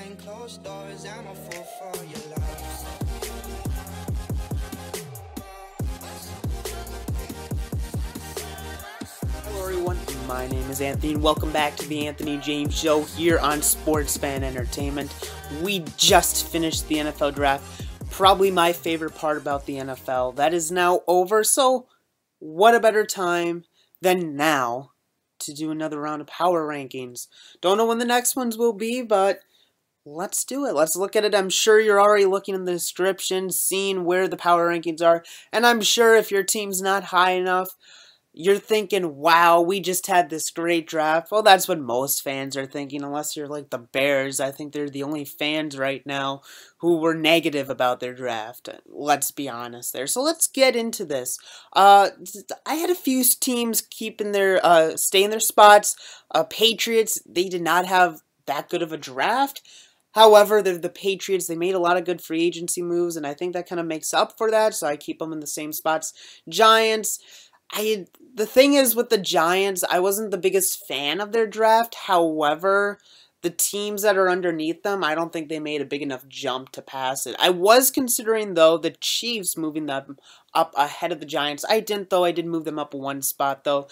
behind closed doors. I'm a fool for your love. Hello everyone, my name is Anthony and welcome back to the Anthony James Show here on Sports Fan Entertainment. We just finished the NFL Draft, probably my favorite part about the NFL. That is now over, so what a better time than now to do another round of power rankings. Don't know when the next ones will be, but let's do it. Let's look at it. I'm sure you're already looking in the description, seeing where the power rankings are, and I'm sure if your team's not high enough, you're thinking, wow, we just had this great draft. Well, that's what most fans are thinking, unless you're like the Bears. I think they're the only fans right now who were negative about their draft. Let's be honest there. So let's get into this. I had a few teams keeping their, stay in their spots. Patriots, they did not have that good of a draft. However, they're the Patriots. They made a lot of good free agency moves, and I think that kind of makes up for that, so I keep them in the same spots. Giants, the thing is with the Giants, I wasn't the biggest fan of their draft. However, the teams that are underneath them, I don't think they made a big enough jump to pass it. I was considering, though, the Chiefs moving them up ahead of the Giants. I didn't, though. I did move them up one spot, though.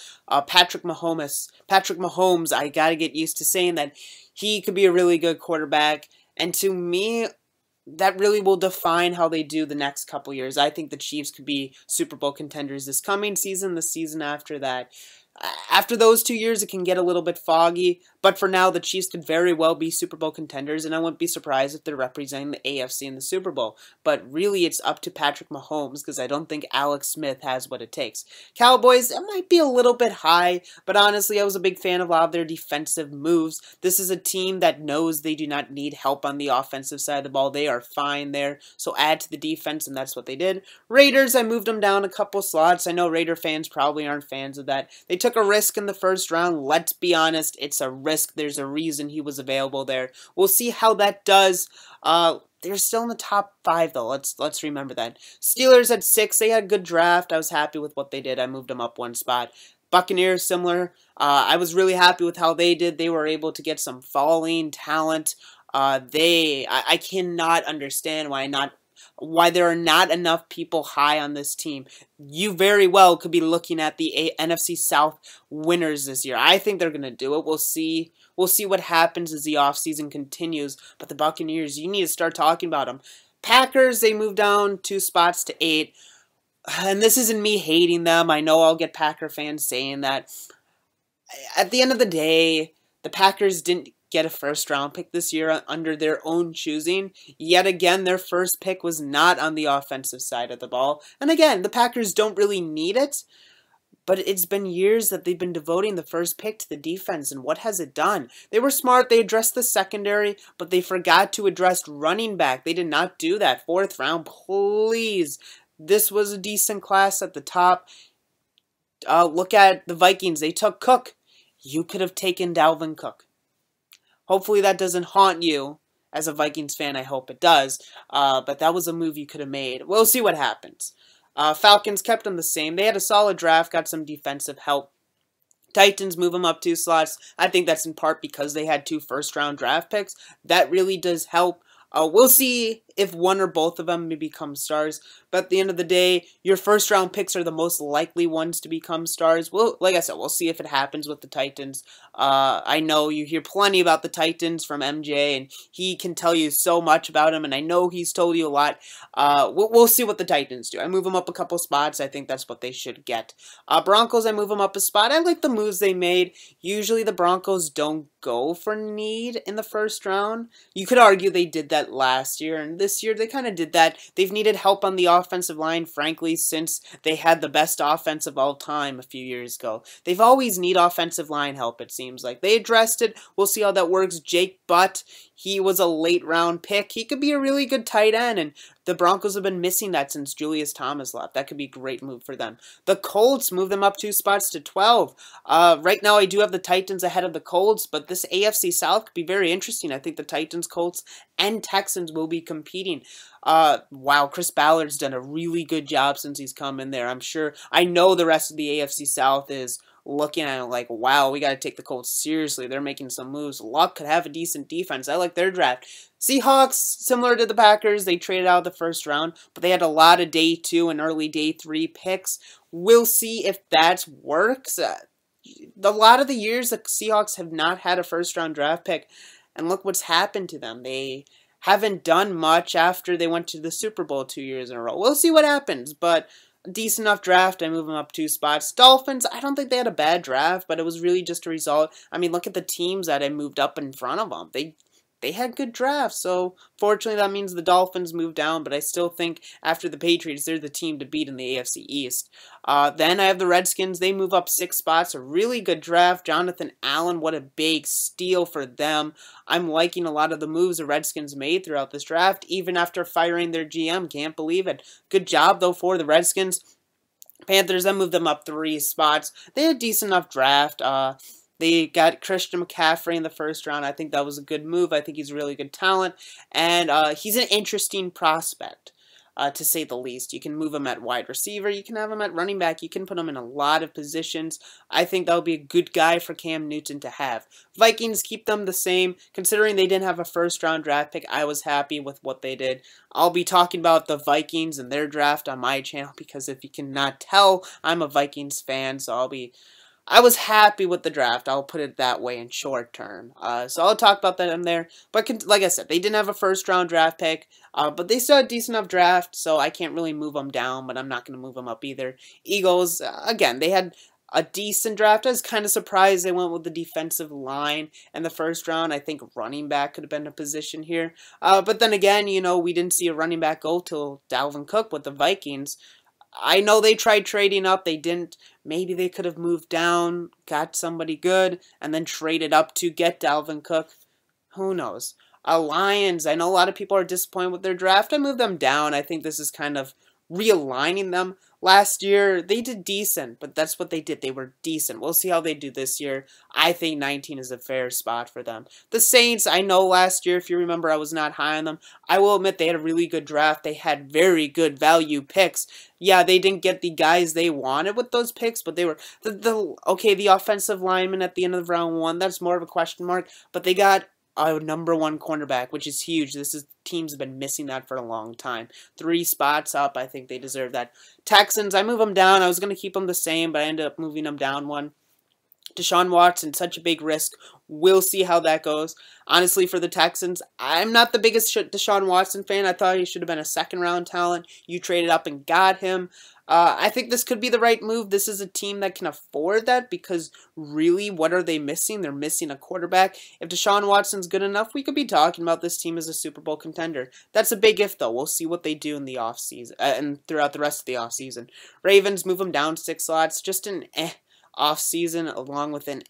Patrick Mahomes, I got to get used to saying that he could be a really good quarterback. And to me, that really will define how they do the next couple years. I think the Chiefs could be Super Bowl contenders this coming season, the season after that. After those 2 years, it can get a little bit foggy, but for now, the Chiefs could very well be Super Bowl contenders, and I wouldn't be surprised if they're representing the AFC in the Super Bowl. But really, it's up to Patrick Mahomes, because I don't think Alex Smith has what it takes. Cowboys, it might be a little bit high, but honestly, I was a big fan of a lot of their defensive moves. This is a team that knows they do not need help on the offensive side of the ball. They are fine there, so add to the defense, and that's what they did. Raiders, I moved them down a couple slots. I know Raider fans probably aren't fans of that. They took a risk in the first round. Let's be honest, it's a risk. There's a reason he was available there. We'll see how that does. They're still in the top 5, though. Let's remember that. Steelers at 6. They had a good draft. I was happy with what they did. I moved them up one spot. Buccaneers, similar. I was really happy with how they did. They were able to get some falling talent. I cannot understand why there are not enough people high on this team. You very well could be looking at the NFC South winners this year. I think they're going to do it. We'll see. We'll see what happens as the offseason continues. But the Buccaneers, you need to start talking about them. Packers, they moved down 2 spots to 8. And this isn't me hating them. I know I'll get Packer fans saying that. At the end of the day, the Packers didn't get a first-round pick this year under their own choosing. Yet again, their first pick was not on the offensive side of the ball. And again, the Packers don't really need it, but it's been years that they've been devoting the first pick to the defense, and what has it done? They were smart. They addressed the secondary, but they forgot to address running back. They did not do that. 4th round, please. This was a decent class at the top. Look at the Vikings. They took Cook. You could have taken Dalvin Cook. Hopefully that doesn't haunt you as a Vikings fan. I hope it does. But that was a move you could have made. We'll see what happens. Falcons kept them the same. They had a solid draft, got some defensive help. Titans move them up 2 slots. I think that's in part because they had 2 first-round draft picks. That really does help. We'll see if one or both of them may become stars. But at the end of the day, your first-round picks are the most likely ones to become stars. Well, like I said, we'll see if it happens with the Titans. I know you hear plenty about the Titans from MJ, and he can tell you so much about them, and I know he's told you a lot. We'll see what the Titans do. I move them up a couple spots. I think that's what they should get. Broncos, I move them up a spot. I like the moves they made. Usually the Broncos don't go for need in the first round. You could argue they did that last year, and this year they kind of did that. They've needed help on the offensive line, frankly, since they had the best offense of all time a few years ago. They've always need offensive line help, it seems like. They addressed it. We'll see how that works. Jake Butt, he was a late round pick. He could be a really good tight end, and the Broncos have been missing that since Julius Thomas left. That could be a great move for them. The Colts move them up 2 spots to 12. Right now I do have the Titans ahead of the Colts, but this AFC South could be very interesting. I think the Titans, Colts, and Texans will be competing. Wow, Chris Ballard's done a really good job since he's come in there. I know the rest of the AFC South is looking at it like, wow, we got to take the Colts seriously. They're making some moves. Luck could have a decent defense. I like their draft. Seahawks, similar to the Packers, they traded out of the first round, but they had a lot of day 2 and early day 3 picks. We'll see if that works. A lot of the years the Seahawks have not had a first-round draft pick, and look what's happened to them. They haven't done much after they went to the Super Bowl 2 years in a row. We'll see what happens, but a decent enough draft. I move them up 2 spots. Dolphins, I don't think they had a bad draft, but it was really just a result. I mean, look at the teams that I moved up in front of them. They had good drafts, so fortunately that means the Dolphins moved down, but I still think after the Patriots, they're the team to beat in the AFC East. Then I have the Redskins. They move up 6 spots. A really good draft. Jonathan Allen, what a big steal for them. I'm liking a lot of the moves the Redskins made throughout this draft, even after firing their GM. Can't believe it. Good job, though, for the Redskins. Panthers, I moved them up 3 spots. They had a decent enough draft. They got Christian McCaffrey in the first round. I think that was a good move. I think he's a really good talent. And he's an interesting prospect, to say the least. You can move him at wide receiver. You can have him at running back. You can put him in a lot of positions. I think that would be a good guy for Cam Newton to have. Vikings, keep them the same. Considering they didn't have a first-round draft pick, I was happy with what they did. I'll be talking about the Vikings and their draft on my channel because if you cannot tell, I'm a Vikings fan, so I was happy with the draft. I'll put it that way in short term. So I'll talk about that in there. But like I said, they didn't have a first-round draft pick, but they still had a decent enough draft, so I can't really move them down, but I'm not going to move them up either. Eagles, again, they had a decent draft. I was kind of surprised they went with the defensive line in the first round. I think running back could have been a position here. But then again, you know, we didn't see a running back go till Dalvin Cook with the Vikings. I know they tried trading up. They didn't. Maybe they could have moved down, got somebody good, and then traded up to get Dalvin Cook. Who knows? Lions, I know a lot of people are disappointed with their draft. I moved them down. I think this is kind of realigning them. Last year, they did decent, but that's what they did. They were decent. We'll see how they do this year. I think 19 is a fair spot for them. The Saints, I know last year, if you remember, I was not high on them. I will admit they had a really good draft. They had very good value picks. Yeah, they didn't get the guys they wanted with those picks, but they were the offensive lineman at the end of round 1. That's more of a question mark, but they got a #1 cornerback, which is huge. Teams have been missing that for a long time. 3 spots up. I think they deserve that. Texans, I move them down. I was going to keep them the same, but I ended up moving them down 1. Deshaun Watson, such a big risk. We'll see how that goes. Honestly, for the Texans, I'm not the biggest Deshaun Watson fan. I thought he should have been a second-round talent. You traded up and got him. I think this could be the right move. This is a team that can afford that because really, what are they missing? They're missing a quarterback. If Deshaun Watson's good enough, we could be talking about this team as a Super Bowl contender. That's a big if, though. We'll see what they do in the offseason and throughout the rest of the offseason. Ravens, move them down 6 slots. Just an offseason along with an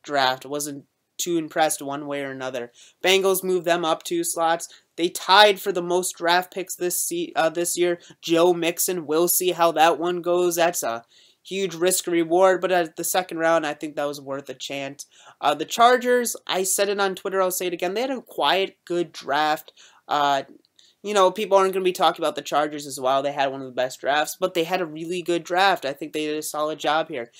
draft. Wasn't too impressed one way or another. Bengals move them up 2 slots. They tied for the most draft picks this year. Joe Mixon, we'll see how that one goes. That's a huge risk reward, but at the second round, I think that was worth a chance. The Chargers, I said it on Twitter, I'll say it again. They had a quiet, good draft. You know, people aren't going to be talking about the Chargers as well. They had one of the best drafts, but they had a really good draft. I think they did a solid job here.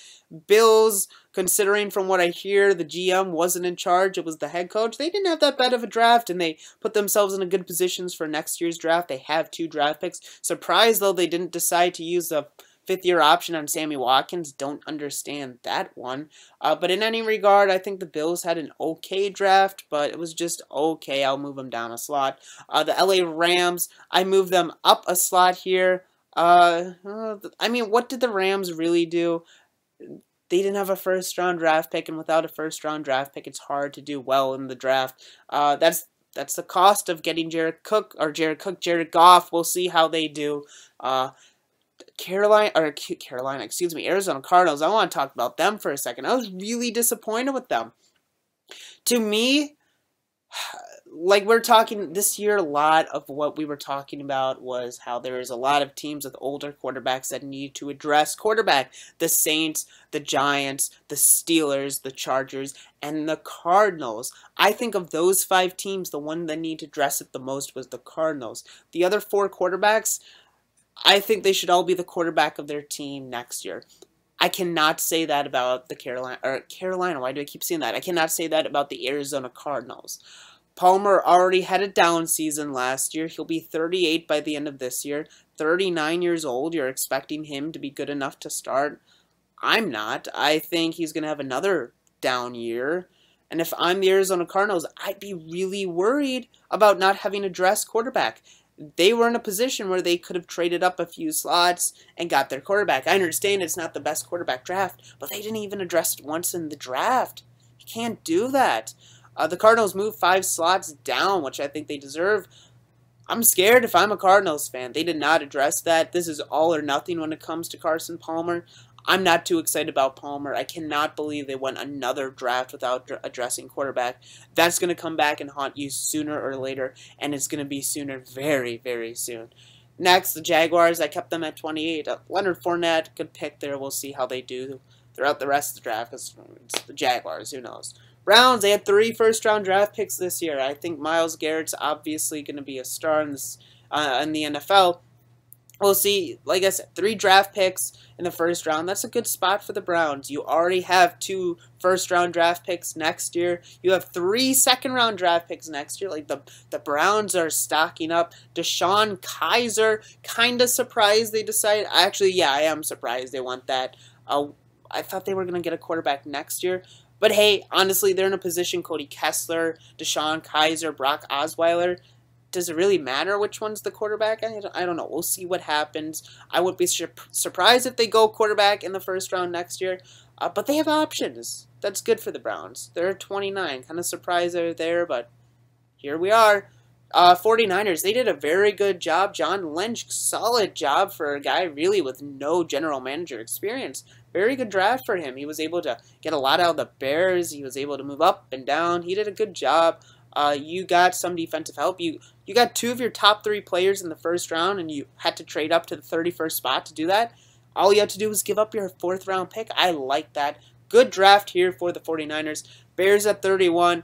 Bills, considering from what I hear, the GM wasn't in charge. It was the head coach. They didn't have that bad of a draft, and they put themselves in a good positions for next year's draft. They have 2 draft picks. Surprised, though, they didn't decide to use the 5th-year option on Sammy Watkins. Don't understand that one. But in any regard, I think the Bills had an okay draft, but it was just okay. I'll move them down a slot. The LA Rams, I moved them up a slot here. I mean, what did the Rams really do? They didn't have a first-round draft pick, and without a first-round draft pick, it's hard to do well in the draft. That's the cost of getting Jared Goff. We'll see how they do. Arizona Cardinals, I want to talk about them for a second. I was really disappointed with them. To me, like we're talking this year, a lot of what we were talking about was how there is a lot of teams with older quarterbacks that need to address quarterback. The Saints, the Giants, the Steelers, the Chargers, and the Cardinals. I think of those 5 teams, the one that need to address it the most was the Cardinals. The other 4 quarterbacks, I think they should all be the quarterback of their team next year. I cannot say that about the Carolina. Why do I keep saying that? I cannot say that about the Arizona Cardinals. Palmer already had a down season last year. He'll be 38 by the end of this year. 39 years old. You're expecting him to be good enough to start? I'm not. I think he's going to have another down year. And if I'm the Arizona Cardinals, I'd be really worried about not having a dress quarterback. They were in a position where they could have traded up a few slots and got their quarterback. I understand it's not the best quarterback draft, but they didn't even address it once in the draft. You can't do that. The Cardinals moved 5 slots down, which I think they deserve. I'm scared if I'm a Cardinals fan. They did not address that. This is all or nothing when it comes to Carson Palmer. I'm not too excited about Palmer. I cannot believe they went another draft without addressing quarterback. That's going to come back and haunt you sooner or later, and it's going to be sooner, very, very soon. Next, the Jaguars. I kept them at 28. Leonard Fournette, good pick there. We'll see how they do throughout the rest of the draft, because it's the Jaguars. Who knows? Browns, they had 3 first-round draft picks this year. I think Myles Garrett's obviously going to be a star in the NFL. We'll see. Like I said, 3 draft picks in the first round. That's a good spot for the Browns. You already have 2 first-round draft picks next year. You have 3 second-round draft picks next year. Like the Browns are stocking up. DeShone Kizer, kind of surprised they decided. Actually, yeah, I am surprised they want that. I thought they were going to get a quarterback next year. But hey, honestly, they're in a position, Cody Kessler, DeShone Kizer, Brock Osweiler. Does it really matter which one's the quarterback? I don't know. We'll see what happens. I would be surprised if they go quarterback in the first round next year. But they have options. That's good for the Browns. They're 29. Kind of surprised they're there, but here we are. 49ers, they did a very good job. John Lynch, solid job for a guy really with no general manager experience. Very good draft for him. He was able to get a lot out of the Bears. He was able to move up and down. He did a good job. You got some defensive help. You got 2 of your top 3 players in the first round, and you had to trade up to the 31st spot to do that. All you had to do was give up your 4th round pick. I like that. Good draft here for the 49ers. Bears at 31.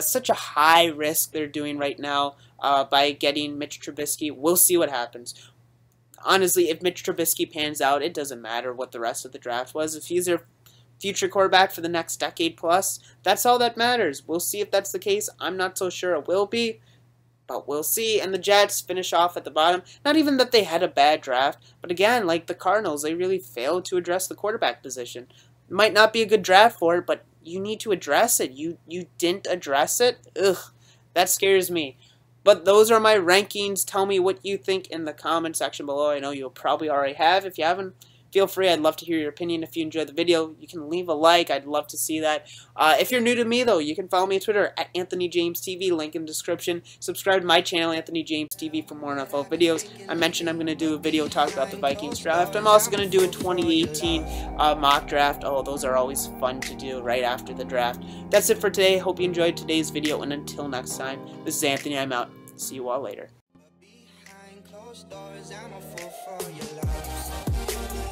Such a high risk they're doing right now by getting Mitch Trubisky. We'll see what happens. Honestly, if Mitch Trubisky pans out, it doesn't matter what the rest of the draft was. If he's their future quarterback for the next decade plus, that's all that matters. We'll see if that's the case. I'm not so sure it will be, but we'll see. And the Jets finish off at the bottom. Not even that they had a bad draft, but again, like the Cardinals, they really failed to address the quarterback position. Might not be a good draft for it, but you need to address it. You didn't address it? Ugh, that scares me. But those are my rankings. Tell me what you think in the comment section below. I know you'll probably already have. If you haven't, feel free. I'd love to hear your opinion. If you enjoyed the video, you can leave a like. I'd love to see that. If you're new to me, though, you can follow me on Twitter at AnthonyJamesTV. Link in the description. Subscribe to my channel, Anthony James TV, for more NFL videos. I mentioned I'm going to do a video talk about the Vikings draft. I'm also going to do a 2018 mock draft. Oh, those are always fun to do right after the draft. That's it for today. Hope you enjoyed today's video, and until next time, this is Anthony. I'm out. See you all later. Behind closed doors, I'm a fool for your love.